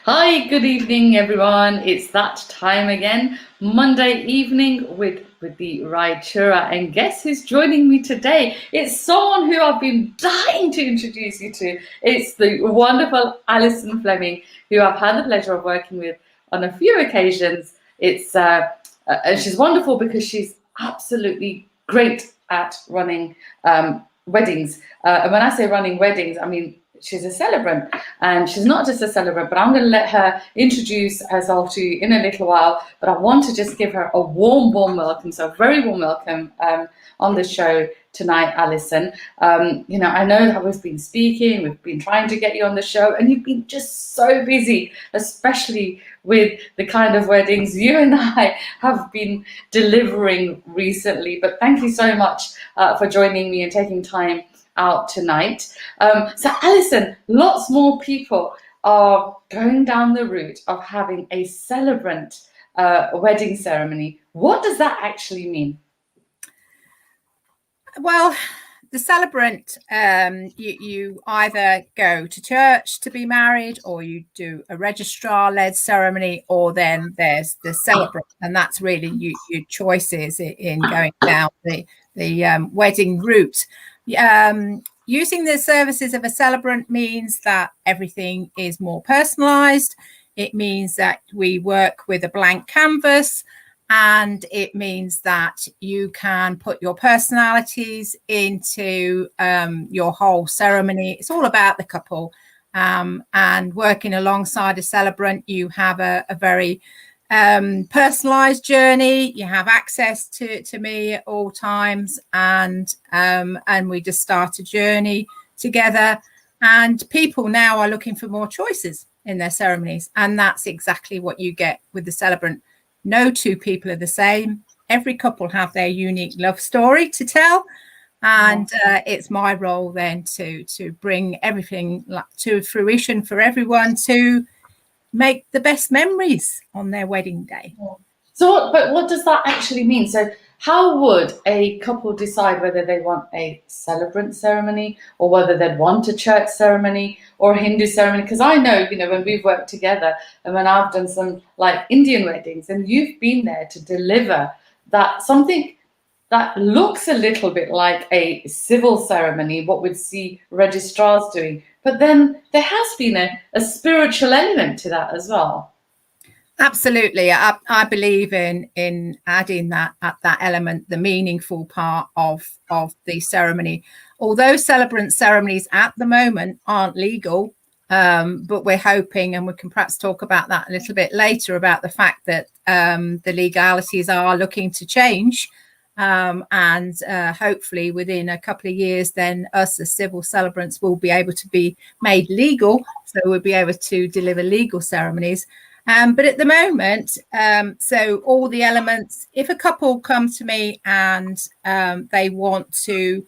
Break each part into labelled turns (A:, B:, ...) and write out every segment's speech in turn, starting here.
A: Hi, good evening, everyone. It's that time again, Monday evening with Priti Raichura. And guess who's joining me today? It's someone who I've been dying to introduce you to. It's the wonderful Alison Fleming, who I've had the pleasure of working with on a few occasions. And she's wonderful because she's absolutely great at running weddings. And when I say running weddings, I mean she's a celebrant, and she's not just a celebrant, but I'm going to let her introduce herself to you in a little while. But I want to just give her a warm welcome. So a very warm welcome on the show tonight, Alison. I know that we've been speaking, we've been trying to get you on the show, and you've been just so busy, especially with the kind of weddings you and I have been delivering recently. But thank you so much for joining me and taking time out tonight. So Alison, lots more people are going down the route of having a celebrant wedding ceremony. What does that actually mean?
B: Well, the celebrant, you either go to church to be married, or you do a registrar-led ceremony, or then there's the celebrant, and that's really your choices in going down the wedding route. Using the services of a celebrant means that everything is more personalized. It means that we work with a blank canvas, and it means that you can put your personalities into your whole ceremony. It's all about the couple, and working alongside a celebrant, you have a very personalized journey. You have access to me at all times, and we just start a journey together. And people now are looking for more choices in their ceremonies, and that's exactly what you get with the celebrant. No two people are the same. Every couple have their unique love story to tell, and it's my role then to bring everything to fruition for everyone to make the best memories on their wedding day.
A: So, but what does that actually mean? So how would a couple decide whether they want a celebrant ceremony or whether they'd want a church ceremony or a Hindu ceremony? Because I know, when we've worked together and when I've done some like Indian weddings, and you've been there to deliver that something that looks a little bit like a civil ceremony, what we'd see registrars doing. But then there has been a spiritual element to that as well.
B: Absolutely. I believe in adding that element, the meaningful part of the ceremony. Although celebrant ceremonies at the moment aren't legal, but we're hoping, and we can perhaps talk about that a little bit later, about the fact that the legalities are looking to change. And hopefully within a couple of years, then us as civil celebrants will be able to be made legal. So we'll be able to deliver legal ceremonies. But at the moment, so all the elements, if a couple come to me and they want to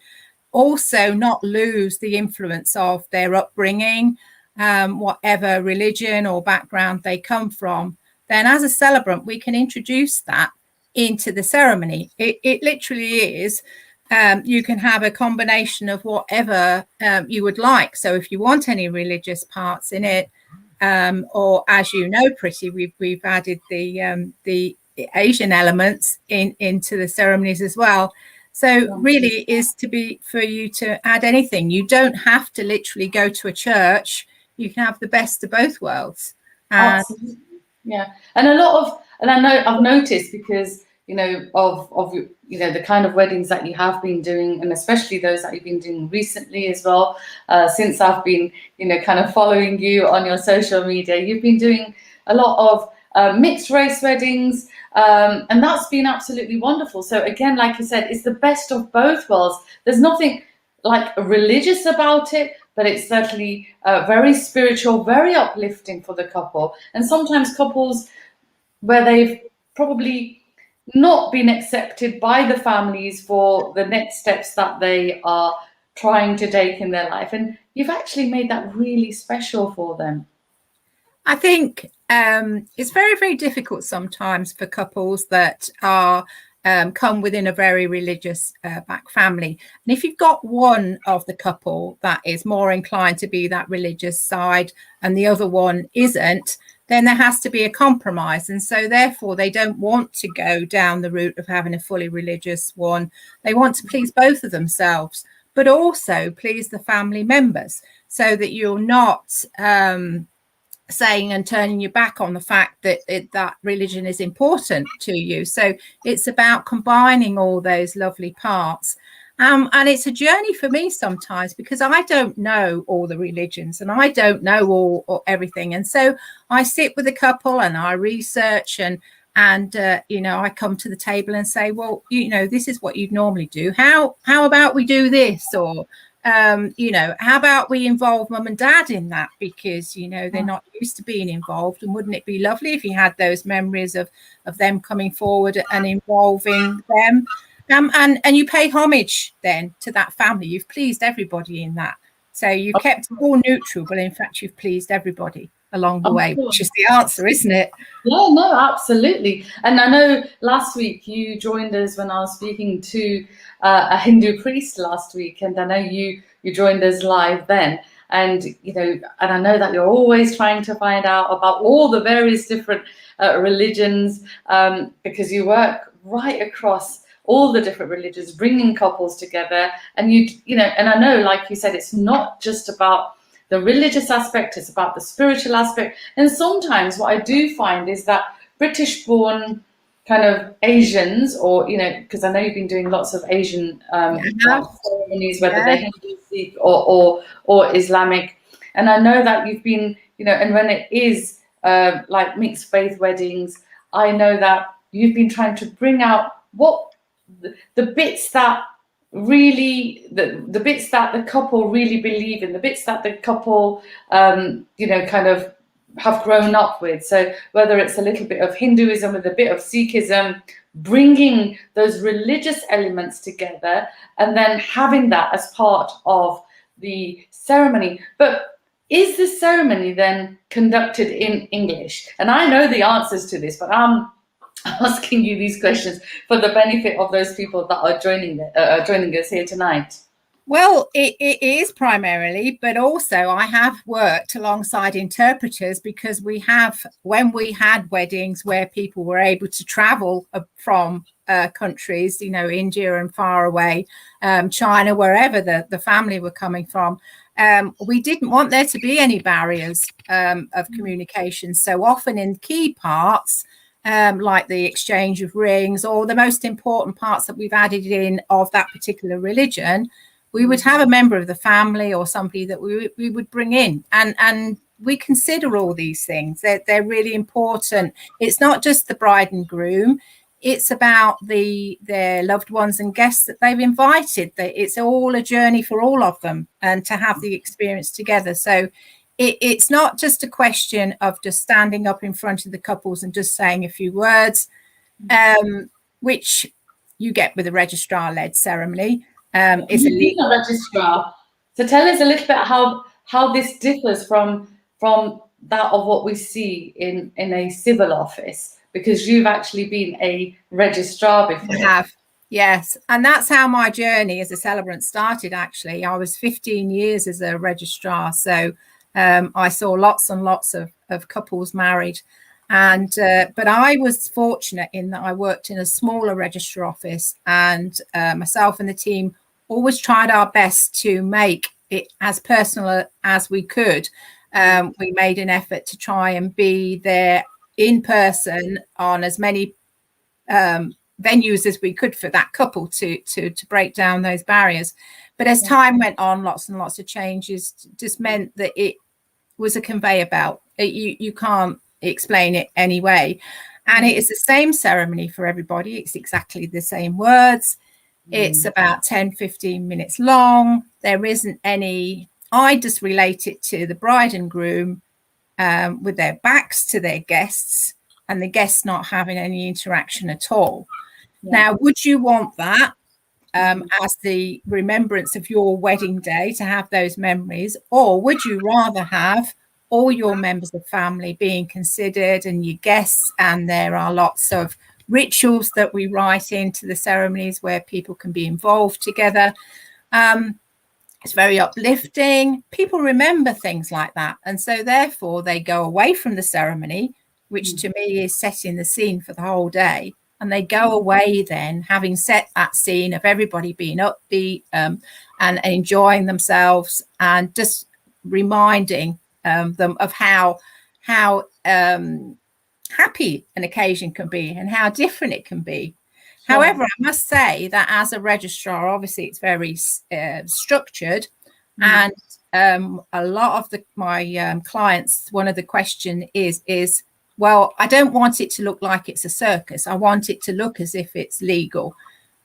B: also not lose the influence of their upbringing, whatever religion or background they come from, then as a celebrant, we can introduce that into the ceremony. It literally is. You can have a combination of whatever you would like. So if you want any religious parts in it, or as you know, Priti, we've added the Asian elements into the ceremonies as well. So really is for you to add anything. You don't have to literally go to a church. You can have the best of both worlds.
A: Absolutely. Yeah, and I know I've noticed, because of the kind of weddings that you have been doing, and especially those that you've been doing recently as well. Since I've been kind of following you on your social media, you've been doing a lot of mixed race weddings, and that's been absolutely wonderful. So again, like you said, it's the best of both worlds. There's nothing like religious about it, but it's certainly very spiritual, very uplifting for the couple. And sometimes couples where they've probably not been accepted by the families for the next steps that they are trying to take in their life, and you've actually made that really special for them.
B: I think it's very, very difficult sometimes for couples that are come within a very religious back family. And if you've got one of the couple that is more inclined to be that religious side and the other one isn't, then there has to be a compromise. And so therefore they don't want to go down the route of having a fully religious one. They want to please both of themselves, but also please the family members, so that you're not saying and turning your back on the fact that that religion is important to you. So it's about combining all those lovely parts. And it's a journey for me sometimes, because I don't know all the religions and I don't know all everything. And so I sit with a couple and I research and I come to the table and say, well, this is what you'd normally do. How about we do this? Or how about we involve mum and dad in that, because they're not used to being involved, and wouldn't it be lovely if you had those memories of them coming forward and involving them, and you pay homage then to that family. You've pleased everybody in that, so you've kept it all neutral, but in fact you've pleased everybody along the way, which is the answer, isn't it?
A: Yeah, no, absolutely. And I know last week you joined us when I was speaking to a Hindu priest last week, and I know you joined us live then. And and I know that you're always trying to find out about all the various different religions, because you work right across all the different religions, bringing couples together. And and I know, like you said, it's not just about the religious aspect, it's about the spiritual aspect. And sometimes what I do find is that British-born kind of Asians, or because I know you've been doing lots of Asian ceremonies, whether they're Hindu, Sikh, or Islamic, and I know that you've been, and when it is like mixed faith weddings, I know that you've been trying to bring out what the bits that really the bits that the couple really believe in, the bits that the couple kind of have grown up with. So whether it's a little bit of Hinduism with a bit of Sikhism, bringing those religious elements together and then having that as part of the ceremony. But is the ceremony then conducted in English? And I know the answers to this, but I'm asking you these questions for the benefit of those people that are joining us here tonight.
B: Well, it is primarily, but also I have worked alongside interpreters, because when we had weddings where people were able to travel from countries, India and far away, China, wherever the family were coming from, we didn't want there to be any barriers of communication. So often in key parts, like the exchange of rings, or the most important parts that we've added in of that particular religion, we would have a member of the family or somebody that we would bring in, and we consider all these things. They're really important. It's not just the bride and groom, it's about their loved ones and guests that they've invited. It's all a journey for all of them, and to have the experience together. So it's not just a question of just standing up in front of the couples and just saying a few words, which you get with a registrar-led ceremony. It's a legal
A: registrar. So tell us a little bit how this differs from that of what we see in a civil office, because you've actually been a registrar before.
B: I have, yes. And that's how my journey as a celebrant started, actually. I was 15 years as a registrar. So I saw lots and lots of couples married. And but I was fortunate in that I worked in a smaller registrar office, and myself and the team always tried our best to make it as personal as we could. We made an effort to try and be there in person on as many venues as we could for that couple to break down those barriers. But as time went on, lots and lots of changes just meant that it was a conveyor belt. You can't explain it anyway. And it is the same ceremony for everybody. It's exactly the same words. It's about 10-15 minutes long. There isn't any, I just relate it to the bride and groom with their backs to their guests, and the guests not having any interaction at all. Now, would you want that as the remembrance of your wedding day, to have those memories, or would you rather have all your members of family being considered and your guests, and there are lots of rituals that we write into the ceremonies where people can be involved together. It's very uplifting. People remember things like that. And so therefore they go away from the ceremony, which to me is setting the scene for the whole day. And they go away then having set that scene of everybody being upbeat and enjoying themselves, and just reminding them of how happy an occasion can be and how different it can be. Sure. However, I must say that as a registrar, obviously it's very structured, and a lot of my clients, one of the question is, well, I don't want it to look like it's a circus. I want it to look as if it's legal.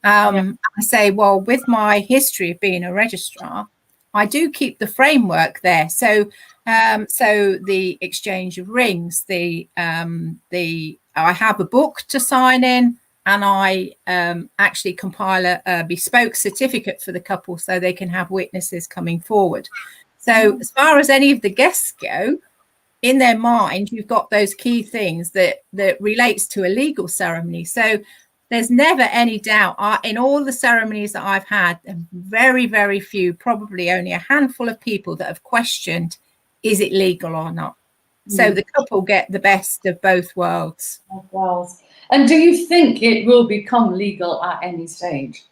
B: I say, well, with my history of being a registrar, I do keep the framework there. So the exchange of rings, I have a book to sign in, and I actually compile a bespoke certificate for the couple so they can have witnesses coming forward. So as far as any of the guests go, in their mind, you've got those key things that relates to a legal ceremony. So there's never any doubt. In all the ceremonies that I've had, very, very few, probably only a handful of people that have questioned, is it legal or not? So the couple get the best of both worlds.
A: And do you think it will become legal at any stage?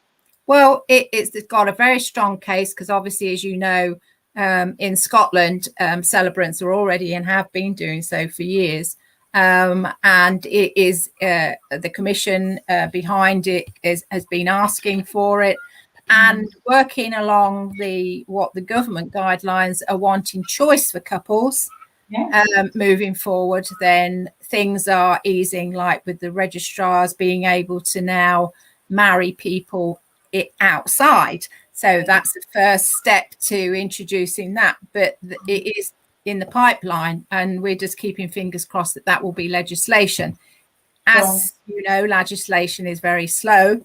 B: Well, it's got a very strong case, because obviously, as you know, in Scotland, celebrants are already and have been doing so for years. And it is the commission behind it has been asking for it, and working along what the government guidelines are wanting choice for couples. Moving forward, then things are easing, like with the registrars being able to now marry people outside. So that's the first step to introducing that, but it is in the pipeline, and we're just keeping fingers crossed that will be legislation. As you know, legislation is very slow.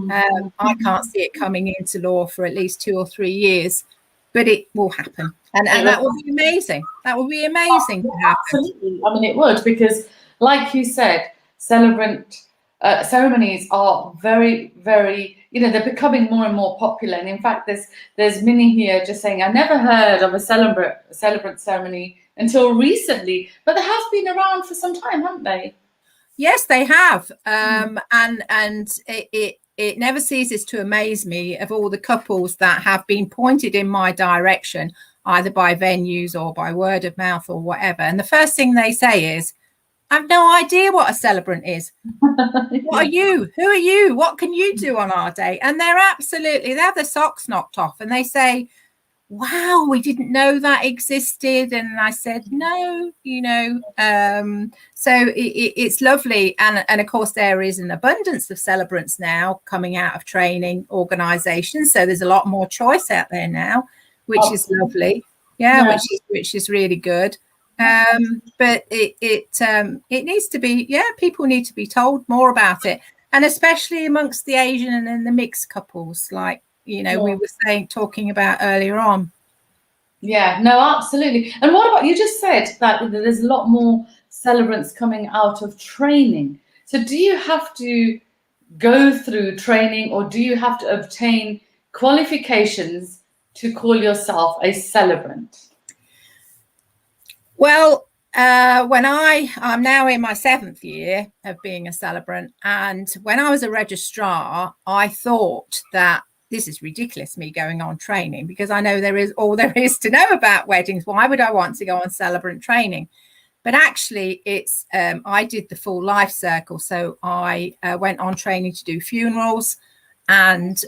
B: I can't see it coming into law for at least 2 or 3 years, but it will happen. And that will be amazing. That will be amazing to happen.
A: Absolutely. I mean, it would, because like you said, ceremonies are very, very, they're becoming more and more popular. And in fact, there's Minnie here just saying, I never heard of a celebrant ceremony until recently, but they have been around for some time, haven't they?
B: Yes, they have. And it never ceases to amaze me of all the couples that have been pointed in my direction, either by venues or by word of mouth or whatever. And the first thing they say is, I have no idea what a celebrant is. What are you? Who are you? What can you do on our day? And they have their socks knocked off, and they say, wow, we didn't know that existed. And I said, no, so it's lovely. And of course, there is an abundance of celebrants now coming out of training organizations. So there's a lot more choice out there now, which is lovely. Which is really good. But it needs to be, people need to be told more about it. And especially amongst the Asian and the mixed couples, like, we were talking about earlier on.
A: Yeah, no, absolutely. And what about, you just said that there's a lot more celebrants coming out of training. So do you have to go through training, or do you have to obtain qualifications to call yourself a celebrant?
B: Well, when I'm now in my 7th year of being a celebrant, and when I was a registrar, I thought that this is ridiculous, me going on training, because I know there is all there is to know about weddings. Why would I want to go on celebrant training? But actually, it's I did the full life circle. So I went on training to do funerals, and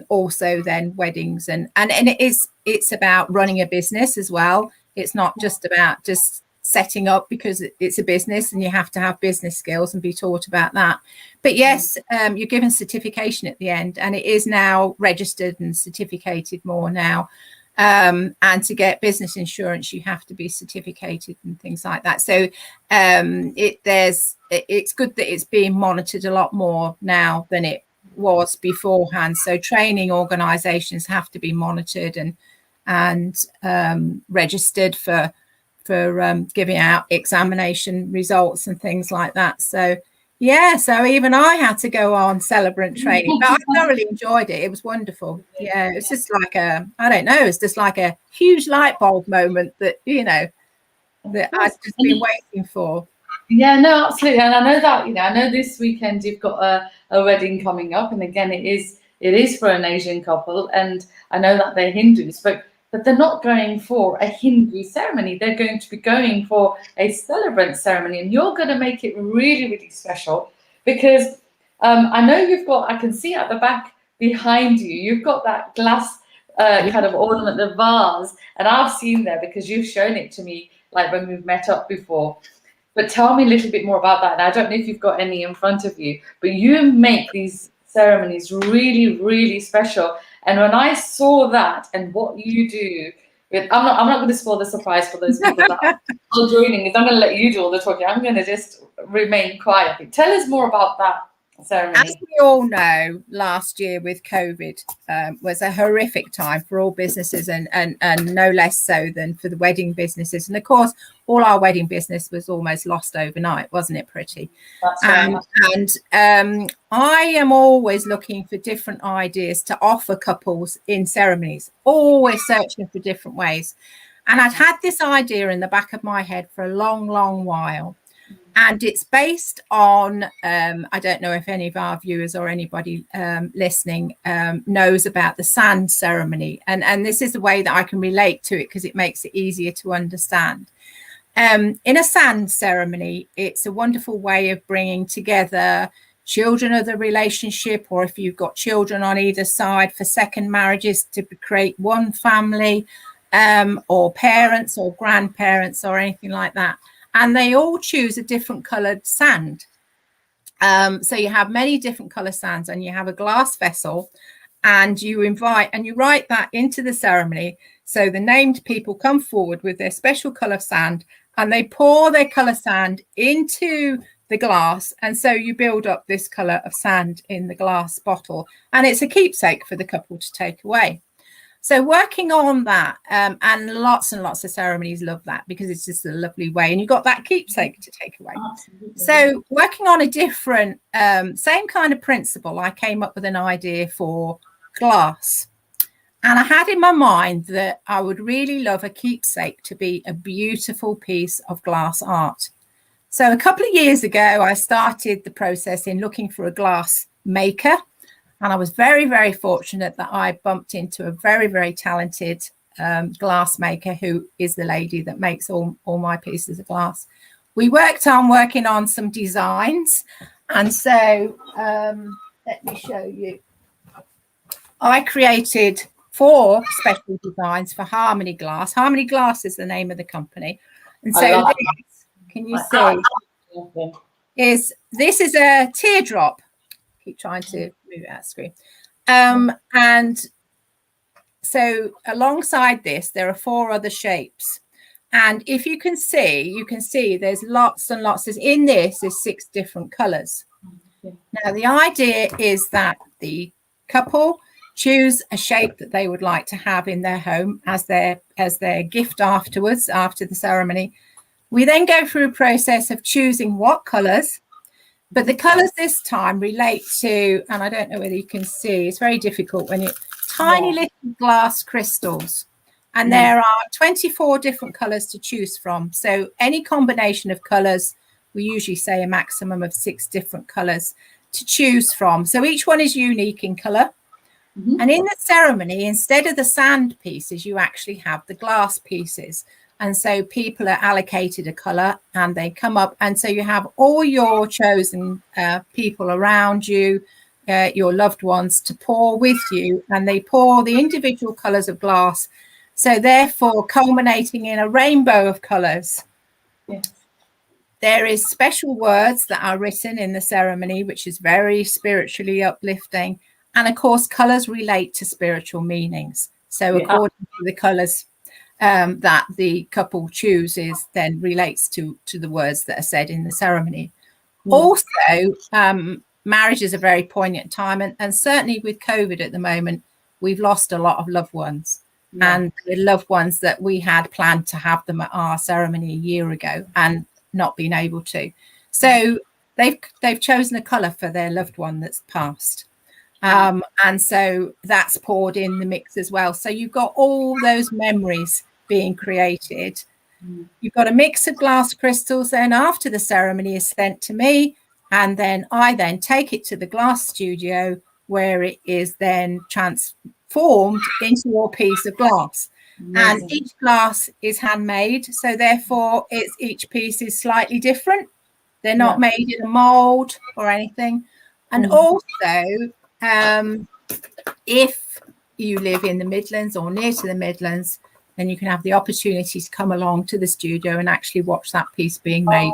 B: also then weddings, and it's about running a business as well. It's not just about just setting up, because it's a business and you have to have business skills and be taught about that. But yes, you're given certification at the end, and it is now registered and certificated more now. And to get business insurance, you have to be certificated and things like that. So it's good that it's being monitored a lot more now than it was beforehand. So training organizations have to be monitored and registered for giving out examination results and things like that. So Yeah, so even I had to go on Celebrant training, but I thoroughly enjoyed it. It was wonderful. Yeah, it's just like I don't know, it's just like a huge light bulb moment that, that I've just been waiting for.
A: Yeah, no, absolutely. And I know that, I know this weekend you've got a wedding coming up, and again it is for an Asian couple, and I know that they're Hindus, but they're not going for a Hindu ceremony. They're going to be going for a celebrant ceremony, and you're going to make it really, really special because I know I can see at the back behind you, you've got that glass kind of ornament, the vase, and I've seen there because you've shown it to me like when we've met up before. But tell me a little bit more about that. And I don't know if you've got any in front of you, but you make these ceremonies really, really special. And when I saw that and what you do, I'm not going to spoil the surprise for those people that are joining. I'm going to let you do all the talking. I'm going to just remain quiet. Tell us more about that ceremony.
B: As we all know, last year with COVID was a horrific time for all businesses, and no less so than for the wedding businesses. And of course, all our wedding business was almost lost overnight, wasn't it, Priti?
A: That's right.
B: And I am always looking for different ideas to offer couples in ceremonies, always searching for different ways. And I'd had this idea in the back of my head for a long, long while. And it's based on, I don't know if any of our viewers or anybody listening knows about the sand ceremony. And this is the way that I can relate to it because it makes it easier to understand. In a sand ceremony, it's a wonderful way of bringing together children of the relationship, or if you've got children on either side for second marriages, to create one family, or parents or grandparents or anything like that. And they all choose a different coloured sand. So you have many different colour sands, and you have a glass vessel, and you invite and you write that into the ceremony. So the named people come forward with their special colour sand, and they pour their colour sand into the glass. And so you build up this colour of sand in the glass bottle, and it's a keepsake for the couple to take away. So working on that, and lots of ceremonies love that because it's just a lovely way, and you've got that keepsake to take away. Absolutely. So working on a different, same kind of principle, I came up with an idea for glass. And I had in my mind that I would really love a keepsake to be a beautiful piece of glass art. So a couple of years ago, I started the process in looking for a glass maker. And I was very, very fortunate that I bumped into a very, very talented glass maker, who is the lady that makes all my pieces of glass. We working on some designs. And so let me show you. I created 4 special designs for Harmony Glass. Harmony Glass is the name of the company. And so can you see? This is a teardrop. Keep trying to move it out of screen. And so alongside this, there are 4 other shapes. And if you can see there's lots and lots. In this is 6 different colors. Now, the idea is that the couple choose a shape that they would like to have in their home as their gift afterwards, after the ceremony. We then go through a process of choosing what colors. But the colours this time relate to, and I don't know whether you can see, it's very difficult when it's tiny little glass crystals. And there are 24 different colours to choose from. So any combination of colours, we usually say a maximum of 6 different colours to choose from. So each one is unique in colour. And in the ceremony, instead of the sand pieces, you actually have the glass pieces. And so people are allocated a colour, and they come up. And so you have all your chosen people around you, your loved ones, to pour with you. And they pour the individual colours of glass. So therefore, culminating in a rainbow of colours. Yes. There is special words that are written in the ceremony, which is very spiritually uplifting. And of course, colours relate to spiritual meanings. So according to the colours that the couple chooses, then relates to the words that are said in the ceremony. Also, marriage is a very poignant time, and certainly with COVID at the moment, we've lost a lot of loved ones, and the loved ones that we had planned to have them at our ceremony a year ago and not been able to. So they've chosen a colour for their loved one that's passed. And so that's poured in the mix as well. So you've got all those memories being created. You've got a mix of glass crystals then after the ceremony is sent to me, and then I then take it to the glass studio where it is then transformed into your piece of glass. Amazing. And each glass is handmade, so therefore each piece is slightly different. They're not made in a mold or anything. And also, if you live in the Midlands or near to the Midlands, then you can have the opportunity to come along to the studio and actually watch that piece being made,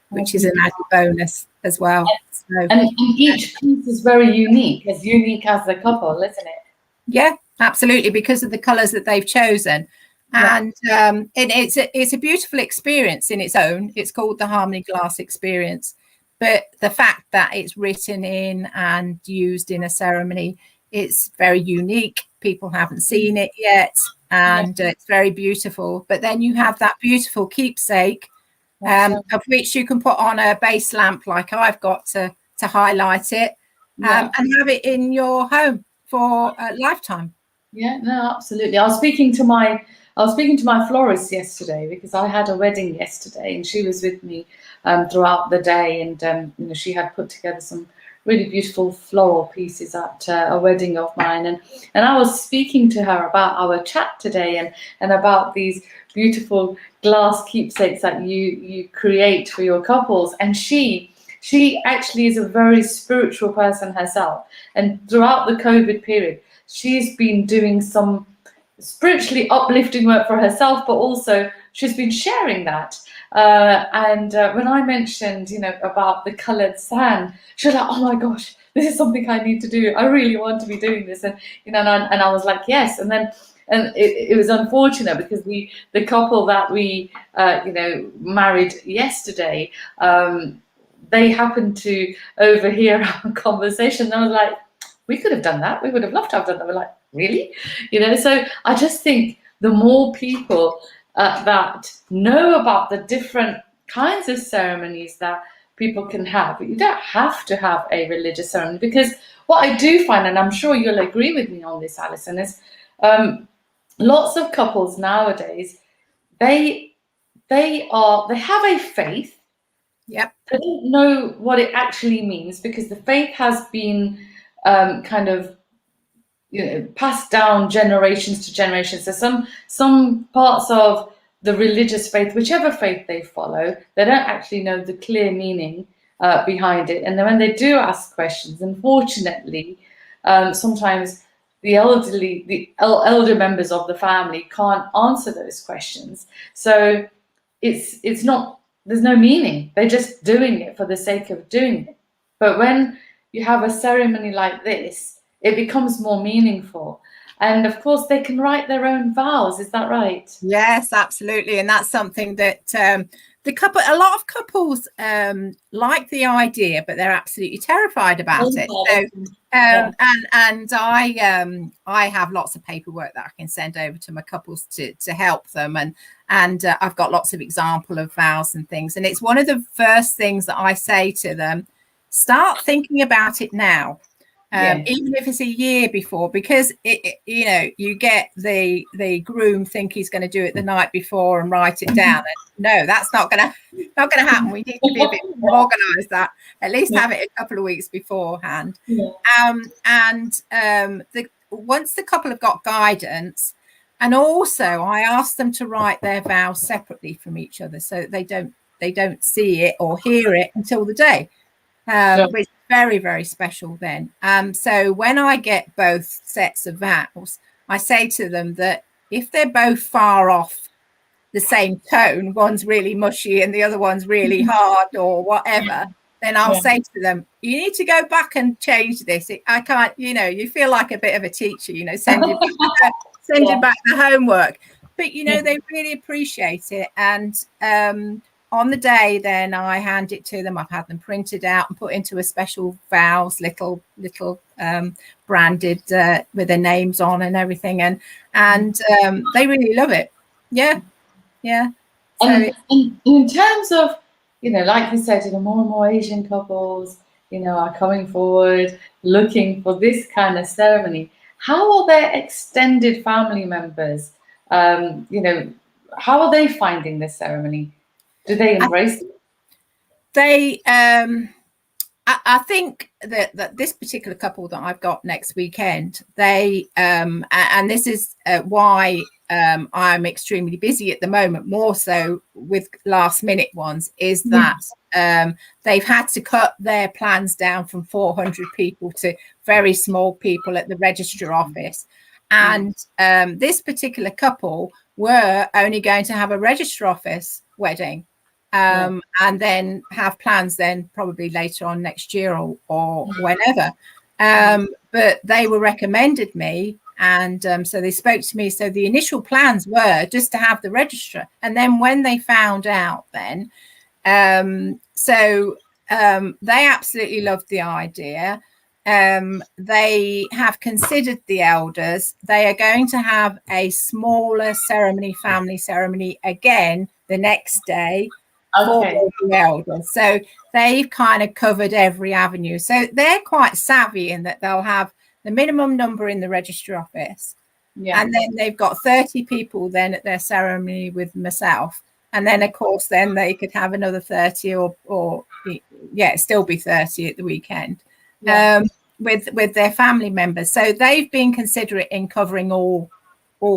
B: which is an added bonus as well. So,
A: and each piece is very unique as the couple, isn't it?
B: Yeah, absolutely, because of the colours that they've chosen. And it's a beautiful experience in its own. It's called the Harmony Glass Experience. But the fact that it's written in and used in a ceremony, it's very unique. People haven't seen it yet, and it's very beautiful. But then you have that beautiful keepsake, of which you can put on a base lamp like I've got to highlight it, and have it in your home for a lifetime.
A: Yeah, no, absolutely. I was speaking to my florist yesterday because I had a wedding yesterday, and she was with me throughout the day, and she had put together some really beautiful floral pieces at a wedding of mine, and I was speaking to her about our chat today and about these beautiful glass keepsakes that you create for your couples. And she actually is a very spiritual person herself, and throughout the COVID period she's been doing some spiritually uplifting work for herself, but also she's been sharing that. And when I mentioned, about the coloured sand, she was like, "Oh my gosh, this is something I need to do. I really want to be doing this." And and I was like, "Yes." And then it was unfortunate because the couple that we married yesterday, they happened to overhear our conversation. And I was like, "We could have done that. We would have loved to have done that." We're like, "Really?" So I just think the more people that know about the different kinds of ceremonies that people can have, you don't have to have a religious ceremony, because what I do find, and I'm sure you'll agree with me on this, Alison, is lots of couples nowadays, they have a faith.
B: Yep.
A: They don't know what it actually means, because the faith has been kind of passed down generations to generations. So some parts of the religious faith, whichever faith they follow, they don't actually know the clear meaning behind it. And then when they do ask questions, unfortunately, sometimes the elder members of the family can't answer those questions. So it's not, there's no meaning. They're just doing it for the sake of doing it. But when you have a ceremony like this, it becomes more meaningful. And of course, they can write their own vows. Is that right?
B: Yes, absolutely. And that's something that a lot of couples like the idea, but they're absolutely terrified about it. So, and I have lots of paperwork that I can send over to my couples to help them, and I've got lots of example of vows and things. And it's one of the first things that I say to them: start thinking about it now. Even if it's a year before, because you get the groom think he's going to do it the night before and write it down. And no, that's not going to happen. We need to be a bit more organised. That at least have it a couple of weeks beforehand. Once the couple have got guidance, and also I ask them to write their vows separately from each other, so they don't see it or hear it until the day. Which is very, very special then. So when I get both sets of vows, I say to them that if they're both far off the same tone, one's really mushy and the other one's really hard or whatever, then I'll say to them, you need to go back and change this. I can't, you feel like a bit of a teacher, sending back the homework. But, they really appreciate it. And on the day, then I hand it to them. I've had them printed out and put into a special vows, little branded with their names on and everything, and they really love it. Yeah.
A: And in terms of like you said, more and more Asian couples, are coming forward looking for this kind of ceremony. How are their extended family members? How are they finding this ceremony? Do they embrace it?
B: They, I think that this particular couple that I've got next weekend, they, and this is why I'm extremely busy at the moment, more so with last minute ones, is that they've had to cut their plans down from 400 people to very small people at the Registrar office. And this particular couple were only going to have a Registrar office wedding. And then have plans then probably later on next year or whenever. But they were recommended me, and so they spoke to me. So the initial plans were just to have the registrar, and then when they found out, then they absolutely loved the idea. They have considered the elders. They are going to have a smaller family ceremony again the next day.
A: Okay.
B: For the elders. So they've kind of covered every avenue. So they're quite savvy in that they'll have the minimum number in the registry office. Yeah. And then they've got 30 people then at their ceremony with myself. And then, of course, then they could have another 30 or still be 30 at the weekend with their family members. So they've been considerate in covering all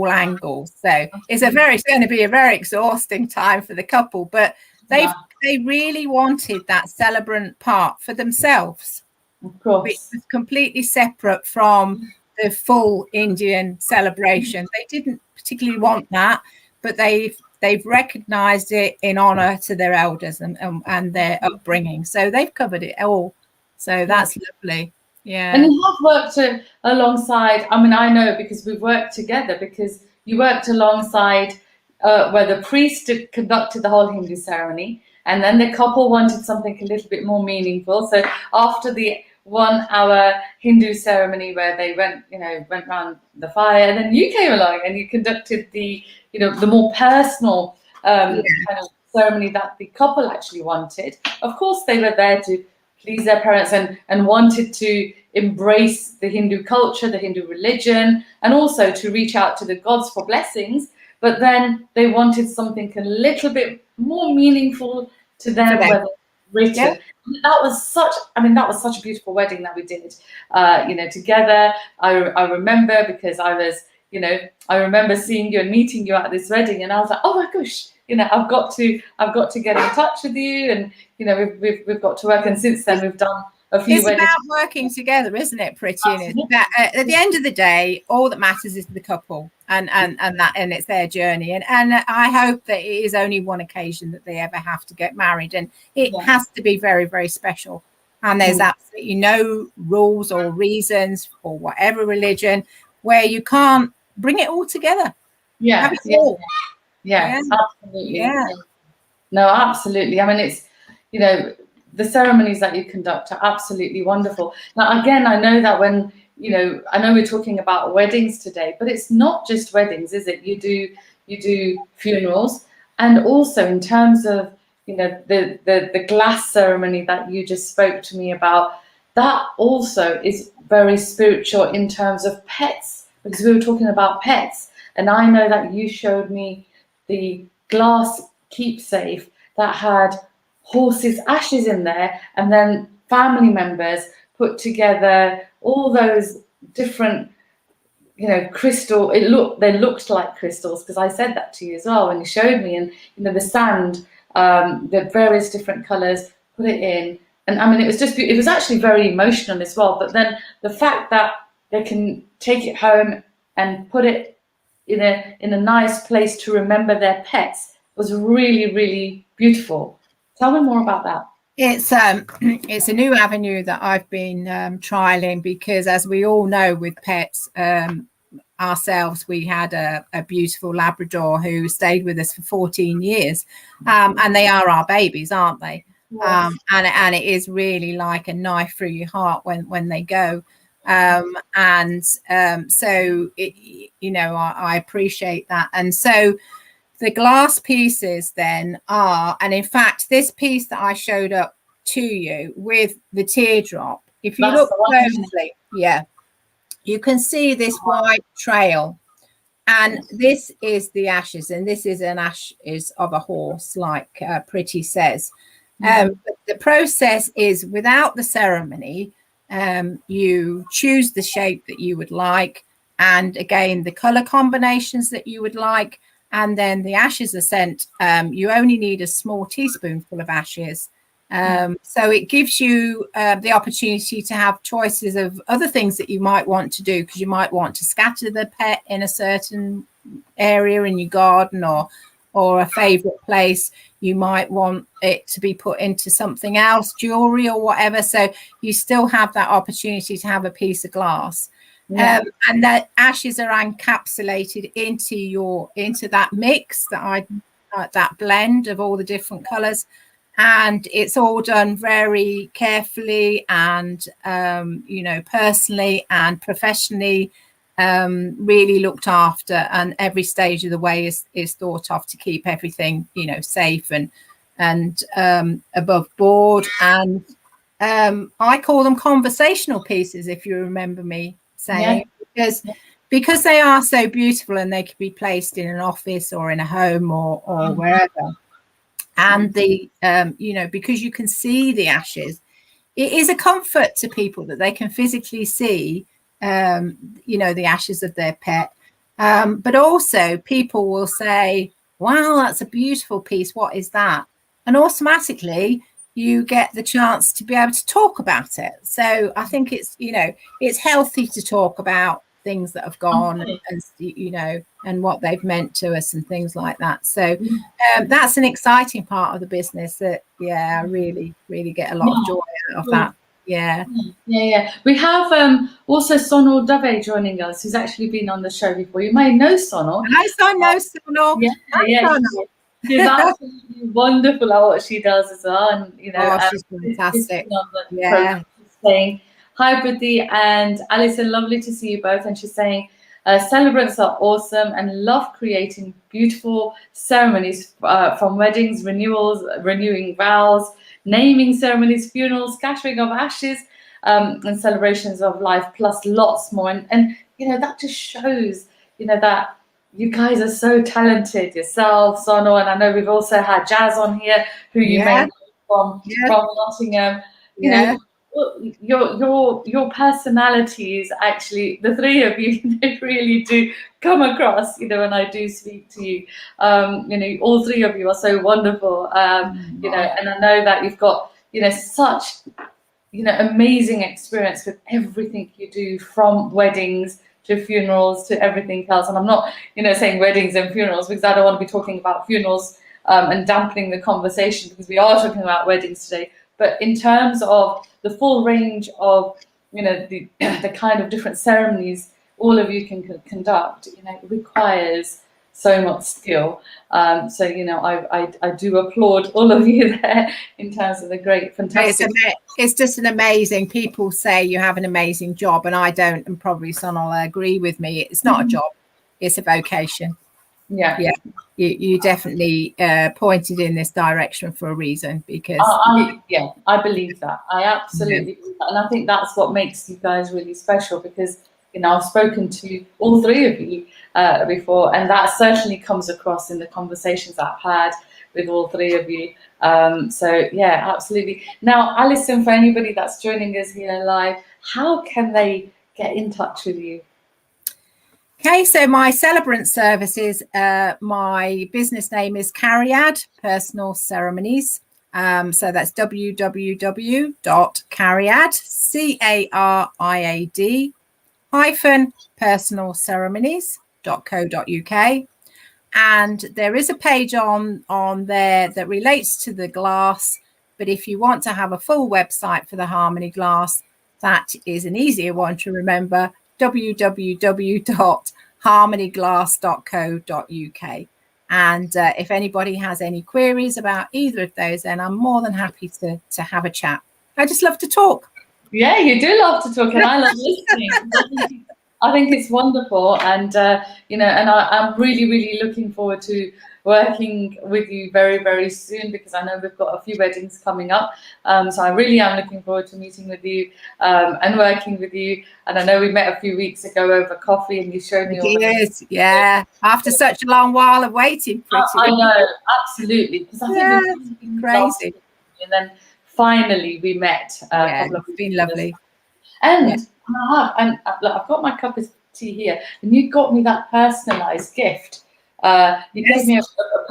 B: angles. So it's going to be a very exhausting time for the couple, but they really wanted that celebrant part for themselves.
A: Of course.
B: Which was completely separate from the full Indian celebration. They didn't particularly want that, but they've recognized it in honor to their elders and their upbringing. So they've covered it all. So that's lovely. Yeah.
A: And you have worked alongside, I know because we've worked together, because you worked alongside where the priest conducted the whole Hindu ceremony, and then the couple wanted something a little bit more meaningful. So after the 1 hour Hindu ceremony where they went around the fire, and then you came along and you conducted the more personal kind of ceremony that the couple actually wanted. Of course, they were there to please their parents and wanted to embrace the Hindu culture, the Hindu religion, and also to reach out to the gods for blessings. But then they wanted something a little bit more meaningful to them, whether written. Yeah. That was such a beautiful wedding that we did, together. I remember because I remember seeing you and meeting you at this wedding, and I was like, oh my gosh, I've got to get in touch with you, and we've got to work. And since then, we've done a few weddings.
B: It's about working together, isn't it, Priti? At the end of the day, all that matters is the couple and it's their journey. And I hope that it is only one occasion that they ever have to get married, and it has to be very, very special. And there's absolutely no rules or reasons for whatever religion where you can't bring it all together.
A: Yeah.
B: All.
A: Yeah, absolutely. Yeah. No, absolutely. It's, the ceremonies that you conduct are absolutely wonderful. Now, again, I know that when, I know we're talking about weddings today, but it's not just weddings, is it? You do funerals, and also in terms of, the glass ceremony that you just spoke to me about, that also is very spiritual in terms of pets, because we were talking about pets. And I know that you showed me the glass keepsake that had horses' ashes in there, and then family members put together all those different, crystal. They looked like crystals, because I said that to you as well when you showed me, and the sand, the various different colors, put it in, and it was actually very emotional as well. But then the fact that they can take it home and put it in a nice place to remember their pets was really, really beautiful. Tell me more about that.
B: It's a new avenue that I've been trialing, because as we all know with pets ourselves, we had a beautiful Labrador who stayed with us for 14 years, and they are our babies, aren't they? Yes. And it is really like a knife through your heart when they go. So I appreciate that. And so the glass pieces then are, and in fact, this piece that I showed up to you with the teardrop, if you look closely, yeah, you can see this white trail. And this is the ashes, and this is an ash is of a horse, like Priti says. But the process is without the ceremony. You choose the shape that you would like, and again the color combinations that you would like, and then the ashes are sent. You only need a small teaspoonful of ashes. So it gives you the opportunity to have choices of other things that you might want to do, because you might want to scatter the pet in a certain area in your garden, or a favorite place. You might want it to be put into something else, jewelry or whatever. So you still have that opportunity to have a piece of glass. And the ashes are encapsulated into that mix that blend of all the different colors. And it's all done very carefully and, personally and professionally, really looked after. And every stage of the way is thought of to keep everything, safe and above board. And I call them conversational pieces, if you remember me saying, because they are so beautiful, and they could be placed in an office or in a home or wherever. And because you can see the ashes, it is a comfort to people that they can physically see, the ashes of their pet. But also people will say, wow, that's a beautiful piece. What is that? And automatically you get the chance to be able to talk about it. So I think it's healthy to talk about things that have gone, and what they've meant to us and things like that. So that's an exciting part of the business that I really get a lot of joy out of that.
A: We have also Sonal Dave joining us, who's actually been on the show before. You may know Sonal.
B: I know Sonal.
A: She's absolutely wonderful at what she does as well, and
B: she's fantastic.
A: She's saying hi, Priti and Alison, lovely to see you both. And she's saying, celebrants are awesome and love creating beautiful ceremonies, from weddings, renewing vows, naming ceremonies, funerals, scattering of ashes, and celebrations of life, plus lots more. And that just shows, that you guys are so talented yourself, Sonal, and I know we've also had Jazz on here, who you may know from Nottingham. Your personalities, actually, the three of you, they really do come across, when I do speak to you. All three of you are so wonderful, and I know that you've got, such, amazing experience with everything you do, from weddings to funerals to everything else. And I'm not, saying weddings and funerals because I don't want to be talking about funerals and dampening the conversation, because we are talking about weddings today. But in terms of the full range of, the kind of different ceremonies all of you can conduct, it requires so much skill. So, I do applaud all of you there in terms of the great, fantastic.
B: It's just an amazing, people say you have an amazing job, and I don't, and probably Sonal will agree with me. It's not a job, it's a vocation. You definitely pointed in this direction for a reason, because
A: I believe that. I absolutely believe that. And I think that's what makes you guys really special, because I've spoken to all three of you before, and that certainly comes across in the conversations I've had with all three of you. So absolutely. Now, Alison, for anybody that's joining us here live, how can they get in touch with you?
B: Okay, so my Celebrant services, my business name is Cariad Personal Ceremonies. So that's www.cariad, CARIAD-personalceremonies.co.uk. And there is a page on there that relates to the glass. But if you want to have a full website for the Harmony glass, that is an easier one to remember, www.harmonyglass.co.uk. And if anybody has any queries about either of those, then I'm more than happy to have a chat. I just love to talk.
A: Yeah, you do love to talk, and I love listening. I think it's wonderful, and and I'm really, really looking forward to working with you very, very soon, because I know we've got a few weddings coming up. So I really am looking forward to meeting with you and working with you. And I know we met a few weeks ago over coffee, and you showed me all
B: Yes, yeah. After such a long while of waiting, Priti.
A: I know, absolutely, because I think we've been
B: crazy.
A: And then finally we met a couple of
B: it's
A: weeks
B: been
A: ago.
B: lovely.
A: And look, I've got my cup of tea here, and you got me that personalised gift. You gave me a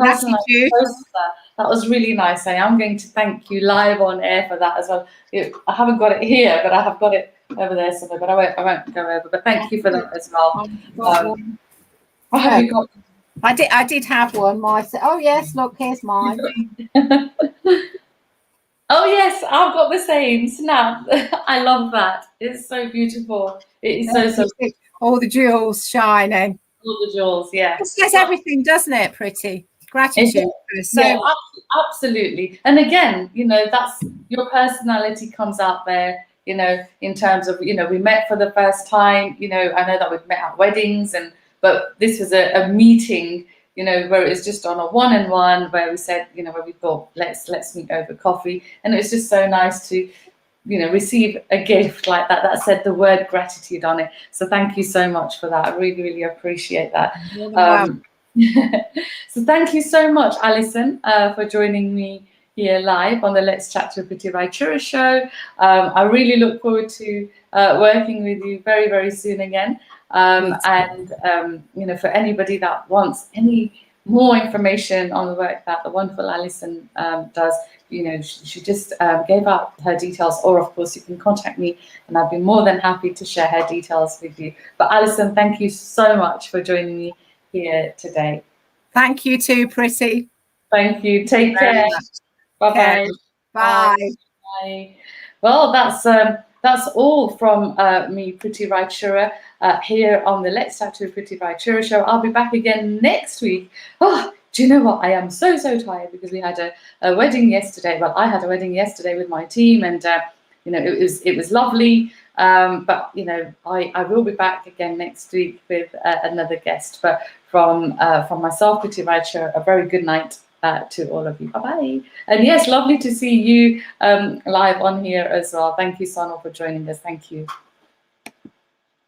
A: personalised poster. That was really nice. I am going to thank you live on air for that as well. I haven't got it here, but I have got it over there somewhere. But I won't go over. But thank you for that as well. What have you got?
B: I did have one. Oh yes, look, here's mine.
A: Oh yes, I've got the same. Snap. I love that. It's so beautiful. It is so
B: all the jewels shining.
A: All the jewels, yeah.
B: It says everything, doesn't it, Priti? Gratitude.
A: Yeah, absolutely. And again, that's your personality comes out there, in terms of, we met for the first time, I know that we've met at weddings, but this was a meeting, where it was just on a one-on-one, where we said, where we thought, let's meet over coffee. And it was just so nice to, receive a gift like that said the word gratitude on it. So thank you so much for that. I really, really appreciate that. So thank you so much, Alison, for joining me here live on the Let's Chat to Priti Raichura show. I really look forward to working with you very, very soon again. For anybody that wants any more information on the work that the wonderful Alison does, she just gave out her details, or of course you can contact me, and I'd be more than happy to share her details with you. But Alison, thank you so much for joining me here today.
B: Thank you too, Priti.
A: Thank you. Take care. Bye-bye.
B: Bye.
A: Bye. Well, that's all from me, Priti Raichura, here on the Let's Chat to Priti Raichura show. I'll be back again next week. Oh, do you know what? I am so tired, because we had a wedding yesterday. Well, I had a wedding yesterday with my team, and it was lovely. But I will be back again next week with another guest. But from myself, Priti Raichura, a very good night to all of you. Bye-bye. And yes, lovely to see you live on here as well. Thank you, Sonal, for joining us. Thank you.